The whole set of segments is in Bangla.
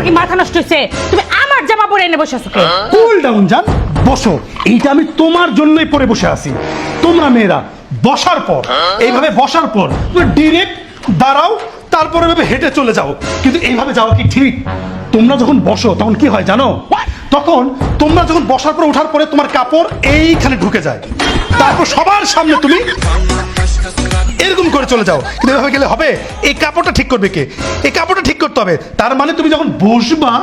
কি মাথা নষ্ট হইছে? তুমি আমার জামা পরে এনে বসে আছো কে? কুল ডাউন জান, বসো। এইটা আমি তোমার জন্যই পরে বসে আছি। তোমরা মেয়েরা বসার পর, এইভাবে বসার পর ডিরেক্ট দাঁড়াও, তারপরে এভাবে হেঁটে চলে যাও। কিন্তু এইভাবে যাওয়া কি ঠিক? তোমরা যখন বসো তখন কি হয় জানো? তখন তোমরা যখন বসার পর ওঠার পরে তোমার কাপড় এইখানে ঢুকে যায়, তারপর সবার সামনে তুমি এরকম করে চলে যাও। কিন্তু এভাবে গেলে হবে? এই কাপড়টা ঠিক করবে কে? এই কাপড়টা ঠিক করতে হবে। তার মানে তুমি যখন বসবা,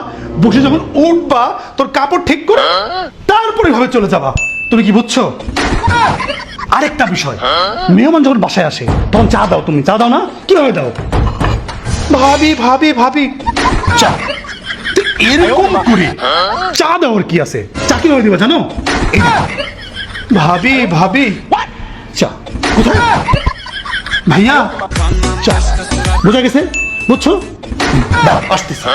বসে যখন উঠবা, তোর কাপড় ঠিক করে তারপরে এভাবে চলে যাবা। তুমি কি বুঝছো? আরেকটা বিষয়, মেহমান যখন বাসায় আসে তখন চা দাও। তুমি চা দাও না? কিভাবে দাও? ভাবি ভাবি ভাবি চা। তো এরকম করে চা দেওয়ার কি আছে? চা কিভাবে দিবা জানো? এই যে, ভাবি ভাবি চা কোথায়? ভাইয়া চা। বোঝা গেছে? বুঝছো? দাও আসতেছি।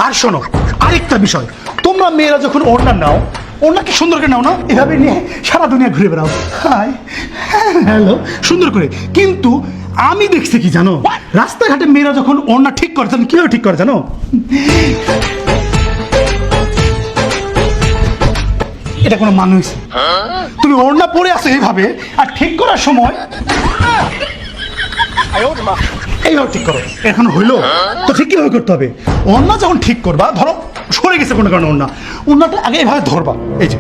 আর শোনো, আরেকটা বিষয়, তোমরা মেয়েরা যখন ওড়না নাও, ওড়না কি সুন্দর করে নাও না? এভাবে নিয়ে সারা দুনিয়া ঘুরে বেড়াও, হাই হ্যালো সুন্দর করে। কিন্তু আমি দেখছি কি জানো, রাস্তাঘাটে মেয়েরা যখন ওড়না ঠিক করে তখন কিভাবে ঠিক করে জানো? এটা কোনো মানুষ? তুমি ওড়না পরে আসো এইভাবে, আর ঠিক করার সময় এইভাবে ঠিক করো। এখন হইলো তো ঠিক কিভাবে করতে হবে? ওড়না যখন ঠিক করবা, ধরো সরে গেছে কোনো কারণে ওড়না, ওড়নাটা আগে এইভাবে ধরবা। এই যে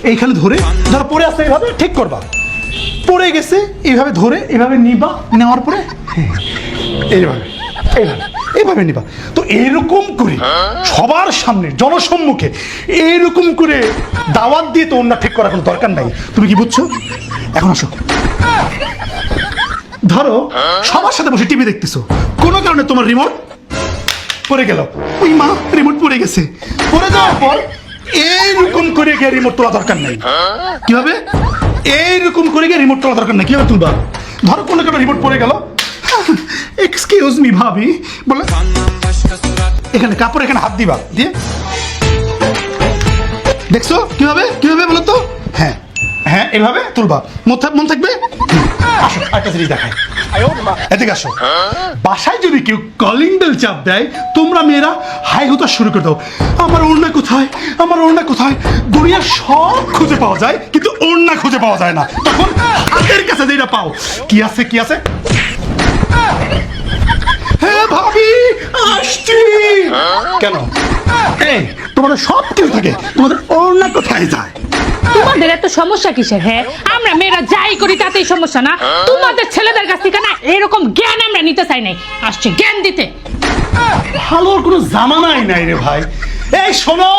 এইখানে ধরে, ধরো পরে আসতে এইভাবে ঠিক করবা। পড়ে গেছে এইভাবে ধরে এইভাবে নিবা, নেওয়ার পরে এইভাবে এইভাবে এইভাবে নিবা। তো এরকম করে সবার সামনে জনসম্মুখে এইরকম করে দাওয়াত দিয়ে তো ওড়না ঠিক করার কোনো দরকার নাই। তুমি কি বুঝছো? এখন আসো, ধরো সবার সাথে বসে টিভি দেখতেছো, কোনো কারণে তোমার রিমোট পড়ে গেল। ওই মা, রিমোট পড়ে গেছে। পড়ে যাওয়ার পর এইরকম করে গিয়ে রিমোট তোলা দরকার নাই। কিভাবে? এইরকম করে গিয়ে রিমোট তোলা দরকার নাই। কিভাবে তুলবা? ধরো কোনো কারণে রিমোট পড়ে গেল, এক্সকিউজ মি ভাবি বলে এখানে কাপড়, এখানে হাত দিবা, দিয়ে দেখছো কিভাবে? কিভাবে বলো তো? হ্যাঁ হ্যাঁ, এভাবে তুলবা। মন থাকবে? আসো একটা জিনিস দেখায়, এদিকে আসো। বাসায় যদি কেউ কলিং বেল চাপ দেয়, তোমরা মেয়েরা হাই হতে শুরু করে দাও, আমার ওড়না কোথায়, আমার ওড়না কোথায়? দুনিয়ার সব খুঁজে পাওয়া যায়, কিন্তু ওড়না খুঁজে পাওয়া যায় না। তখন হাতের কাছে যেটা পাও, কি আছে কি আছে? হ্যাঁ ভাবি আসছি। কেন? এই তোমাদের সব কিছু থাকে, তোমাদের ওড়না কোথায় যায়? তোমাদের এত সমস্যা কিসের? হ্যাঁ, আমরা মেয়েরা যাই করি তাতেই সমস্যা না? তোমাদের ছেলেদের কাছ থেকে না এরকম জ্ঞান আমরা নিতে চাই নাই, আসছে জ্ঞান দিতে। ভালোর কোনো জামানাই নাই রে ভাই। এই শোনো,